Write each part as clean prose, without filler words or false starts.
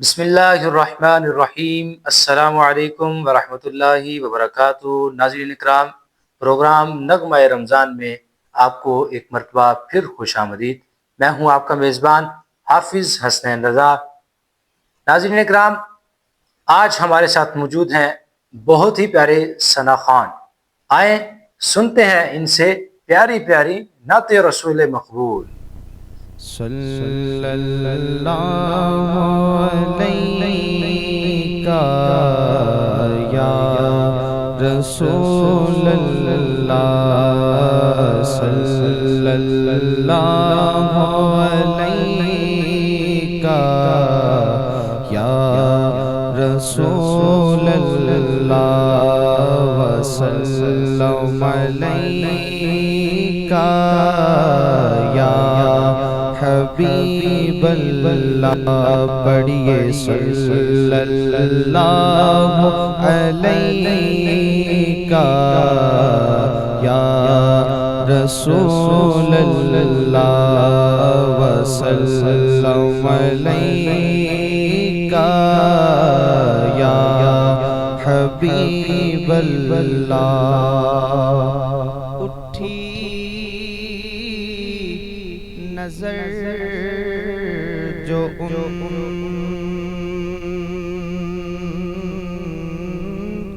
بسم اللہ الرحمن الرحیم۔ السلام علیکم ورحمۃ اللہ وبرکاتہ۔ ناظرین اکرام، پروگرام نغمہ رمضان میں آپ کو ایک مرتبہ پھر خوش آمدید۔ میں ہوں آپ کا میزبان حافظ حسنین رضا۔ ناظرین اکرام، آج ہمارے ساتھ موجود ہیں بہت ہی پیارے ثنا خان۔ آئیں سنتے ہیں ان سے پیاری پیاری نعت رسول مقبول۔ صلی اللہ علیہ یا رسول اللہ، صلی اللہ علیہ یا رسول اللہ، وسلم علیہ یا حبیب اللہ، پڑھیے صلی اللہ علیہ یا رسول اللہ، وسلم علیہ یا حبیب اللہ۔ اٹھی نظر جو ان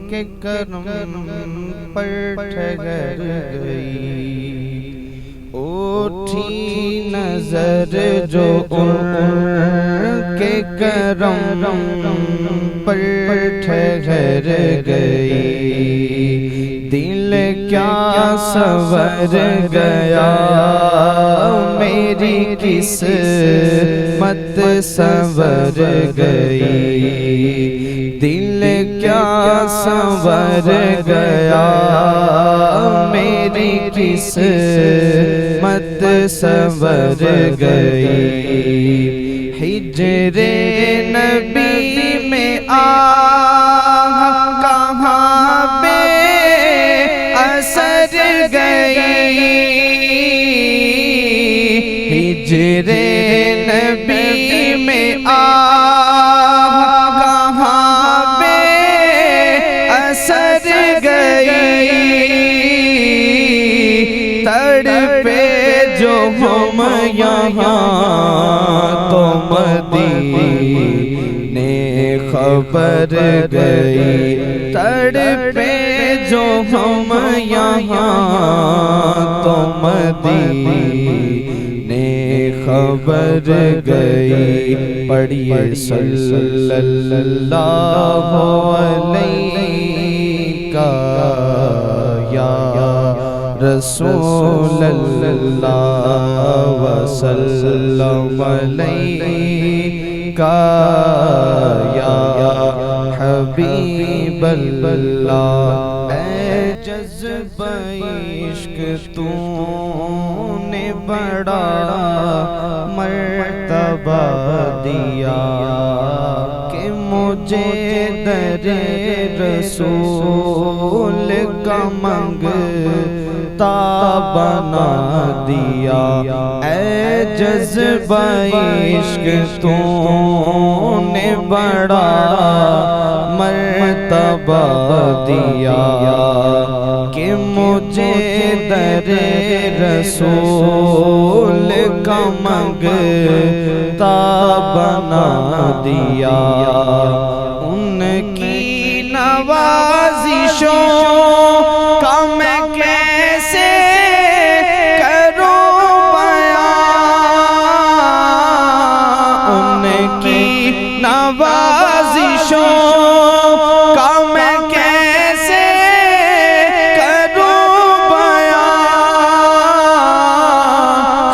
کے کرم پر ٹھہر گئی، اٹھی نظر جو ان کے کرم پر ٹھہر گئی، دل کیا سنور گیا، میری قسمت سنور گئی، دل کیا سنور گیا، میری قسمت سنور گئی، ہجر نبی میں کہاں بے اثر گئی، ہجر نبی میں کہاں بے اثر گئی، تڑپے جو ہم یہاں تو مدینے خبر گئی، تڑپے جو ہم یہاں تو مدینے خبر گئی، پڑھیے صلی اللہ علیہ یا رسول اللہ، وسلم علیہ یا حبیب اللہ۔ اے جذبہ عشق تو نے بڑا مرتبہ دیا، کہ مجھے در رسول کا منگتا بنا دیا، اے جذبہ عشق تو نے بڑا مرتبہ دیا، کہ مجھے در رسول کا منگتا بنا دیا، ان کی نوازشوں کا میں کیسے کروں بیان، ان کی نوازشوں کا میں کیسے کروں بیان،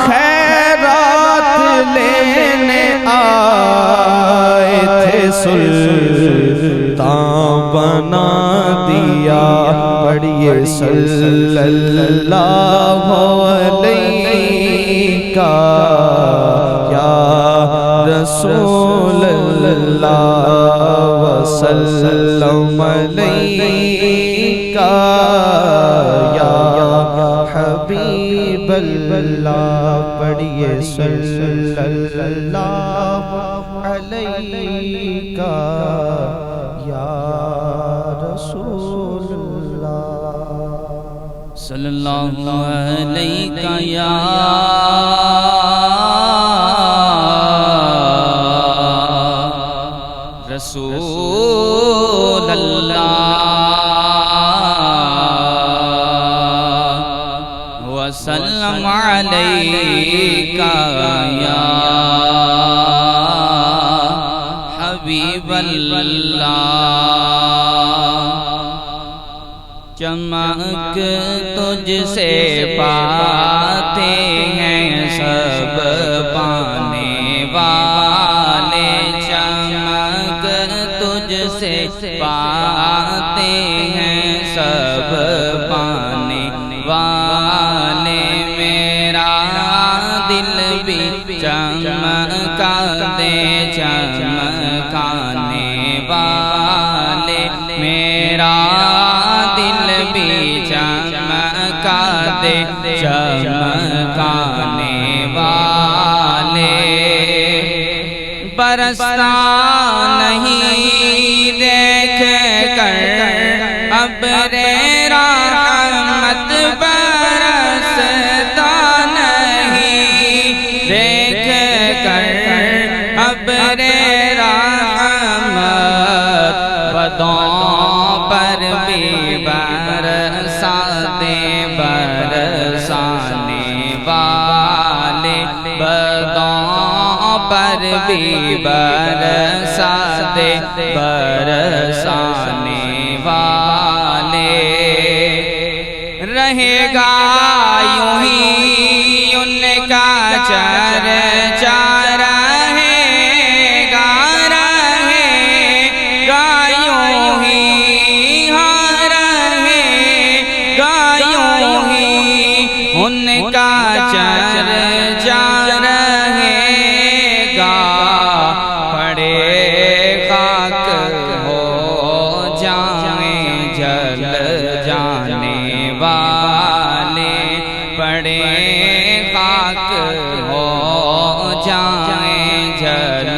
خیرات لینے آئے تھے سلطان بنا دیا، پڑھیے صلی اللہ علیہ یا رسول اللہ، وسلم علیہ یا حبیب اللہ۔ پڑھیے صلی اللہ علیہ یا رسول اللہ، صلی اللہ علیہ یا رسول اللہ، وسلم علیک یا حبیب اللہ۔ چمک تجھ سے پاتے ہیں سب پانے والے، چمک تجھ سے پاتے ہیں سب پانے والے، میرا دل بھی چمکا دے چمکانے والے، میرا دل بھی چمکا دے چمکانے والے، برستا نہیں دیکھ کر ابر رحمت، برستا نہیں دیکھ کر ابر رحمت، بدوں پر بھی برسا دے برسانے والے، بدوں پر بھی برسا دے برسانے والے، رہے گا یوں ہی ان کا چرچا، رہے گا یوں ہی، ہاں رہے گا یوں ہی ان کا چرچا، رہے گا پڑے خاک ہو جائیں جل جانے والے، پڑے خاک ہو جائیں جل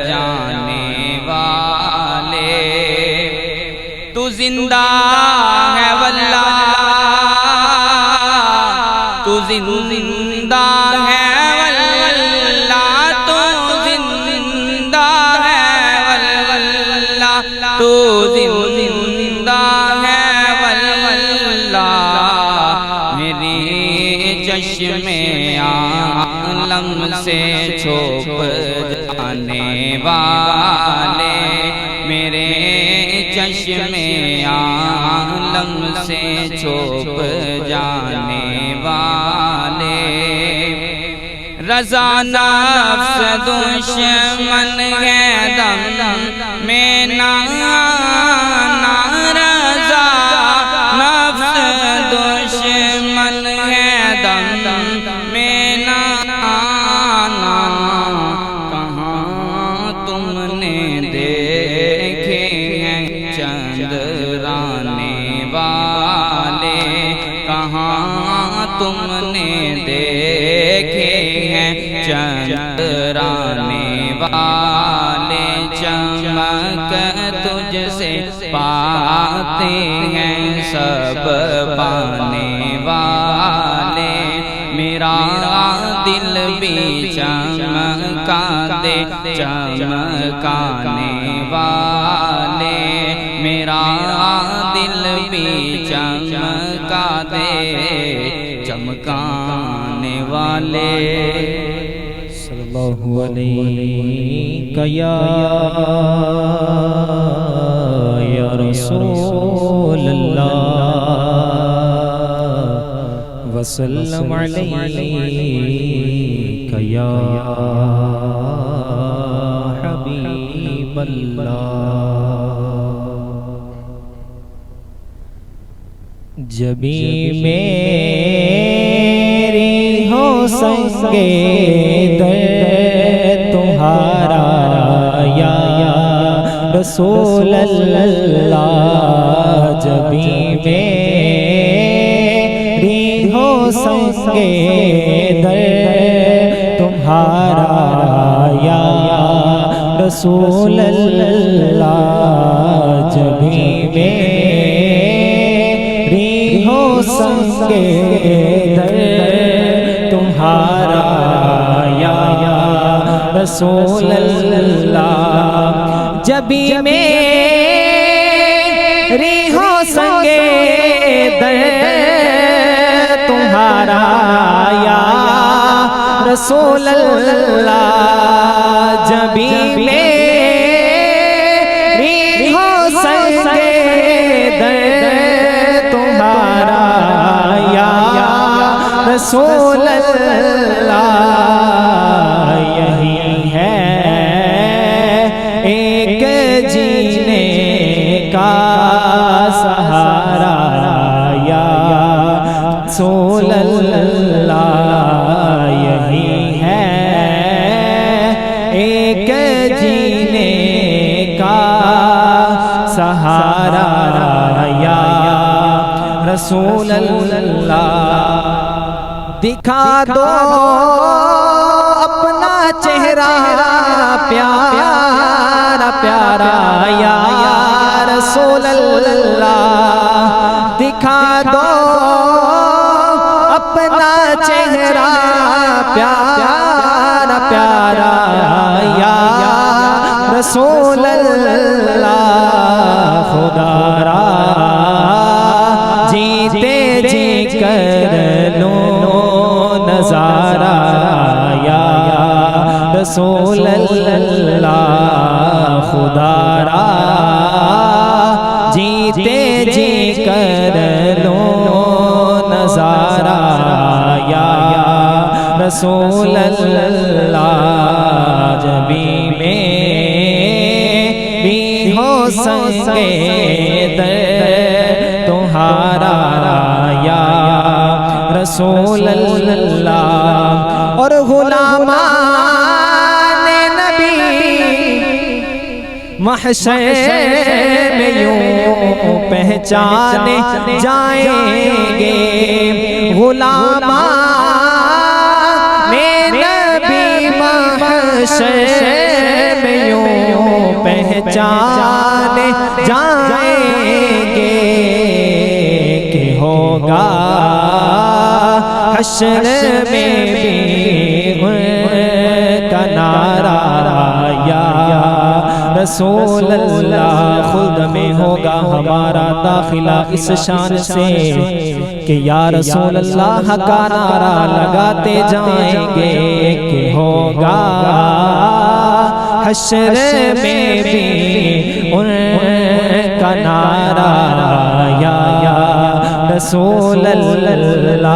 جانے والے، تو زندہ ہے واللہ، تو زندہ ہے واللہ، تو زندہ ہے واللہ، تو زندہ ہے واللہ، میری چشم عالم سے چھپ جانے والے، میرے چشم عالم سے چھپ جانے والے، رضا نفس دشمن ہے دم میں نہ رضا نفس دشمن ہے دم میں نہ، کہاں تم نے دیکھے ہیں چندرانے والے، کہاں تم نے دیکھے ہیں چندرانے والے، چمک تجھ سے پاتے ہیں سب پانے والے، میرا دل بھی چمکا دے چمکانے والے، میرا دل بھی چمکا دے چمکانے والے، صلی اللہ علیہ یا رسول اللہ، وسلم علیک یا حبیب اللہ، جبھی میری ہو سنگے در تمہارا یا رسول اللہ، جبھی میری ہو سنگے در تمہارا یا رسول اللہ، جبھی میری ہو سنگے در تمہارا یا رسول اللہ، جبھی میری ہو سنگے در تمہارا یا رسول اللہ، جبھی میری ہو سنگے در تمہارا یا رسول اللہ، یہی ہے ایک جینے کا سہارا یا رسول اللہ، یہی ہے ایک جینے کا سہارا یا رسول اللہ، دکھا دو اپنا چہرہ پیارا پیارا یا رسول اللہ، دکھا دو اپنا چہرہ پیارا پیارا یا رسول اللہ، خدا را جیتے جی کر لو نظارہ یا رسول اللہ، خدا را جیتے جی کر لو نظارہ یا رسول اللہ، جبھی میری ہو سنگے در تمہارا یا رسول اللہ، اور غلامان نبی محشر میں یوں پہچانے جائیں گے، غلامان نبی محشر میں یوں پہچانے جائیں گے، کہ ہوگا حشر میں بھی ان کا نعرہ یا رسول اللہ، خلد میں ہوگا ہمارا داخلہ اس شان سے کہ یا رسول اللہ کا نعرہ لگاتے جائیں گے، کہ ہوگا حشر میں بھی ان کا نعرہ یا رسول اللہ،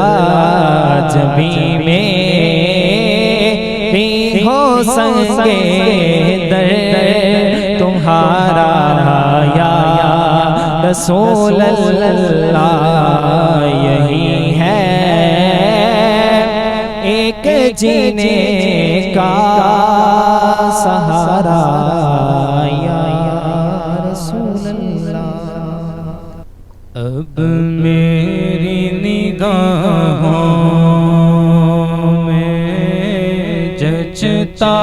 جبھی میری ہو سنگے در تمہارا یا رسول اللہ، یہی ہے ایک جینے کا سہارا یا رسول اللہ، اب میری نگاہوں میں جچتا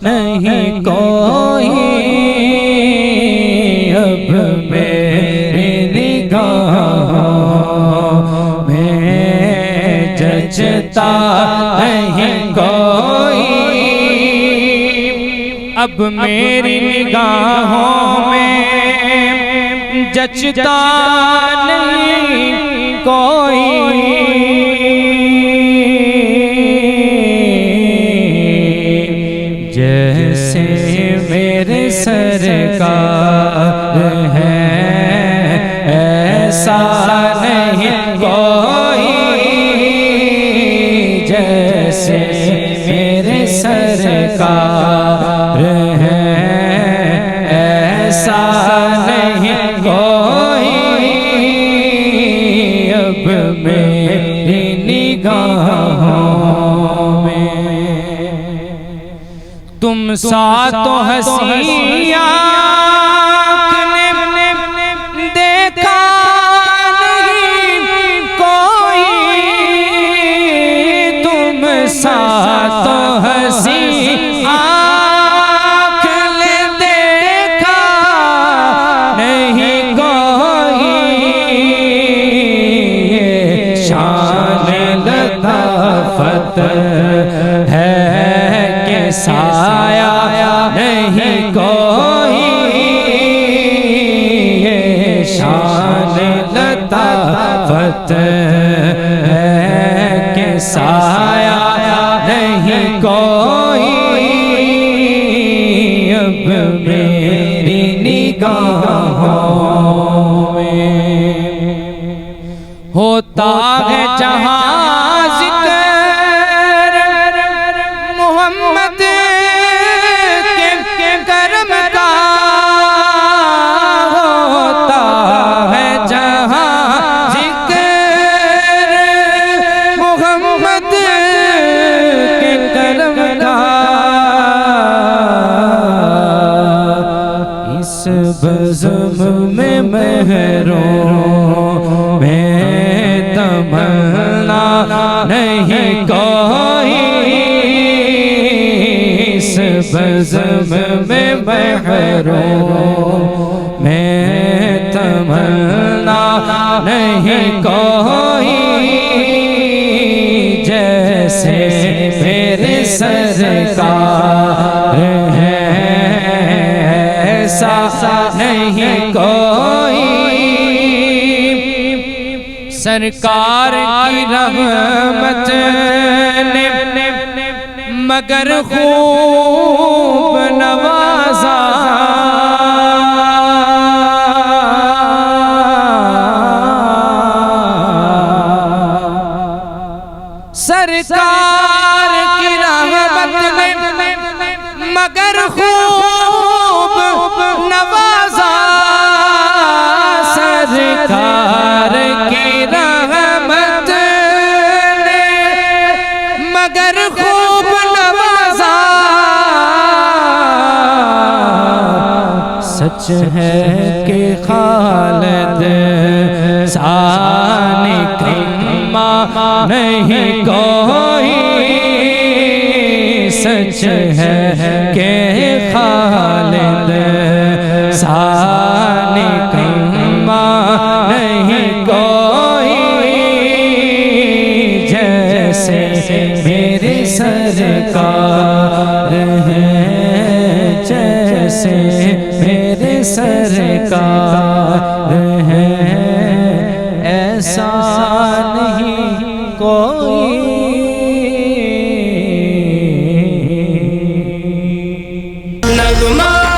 نہیں کوئی، اب میری نگاہوں میں جچتا نہیں کوئی، اب میری نگاہوں میں جچتا نہیں کوئی، جیسے میرے سرکار ہیں ایسا نہیں کوئی، جیسے میرے سرکار ہیں ایسا نہیں کوئی، اب میری نگاہوں میں تم سا تو ہنسی آنکھ نے دیکھا نہیں کوئی، تم سا تو ہنسی نہیں کوئی یہ شان لطافت ہے کہ سایہ نہیں کوئی اب میری نگاہوں میں ہوتا ہے جہاں ذکر محمد کے کرم کا ہوتا ہے جہاں ذکر محمد کے کرم کا اس بزم میں محروم میں تمنا نہیں کوئی اس بزم میں محروم میں تمنا نہیں کوئی جیسے میرے سرکار ہے ایسا نہیں کوئی سرکار کی رحمت نے مگر خوب نوازا سرکار کی رحمت نے مگر خوب نوازا سرکار کی رحمت نے مگر خوب نوازا سچ ہے کہ خالد ثانی کما نہیں کوئی سچ ہے کہ خالد ثانی کما نہیں کوئی جیسے میرے سرکار ہے جیسے میرے سرکار ہے ایسا نہیں کوئی نغمہ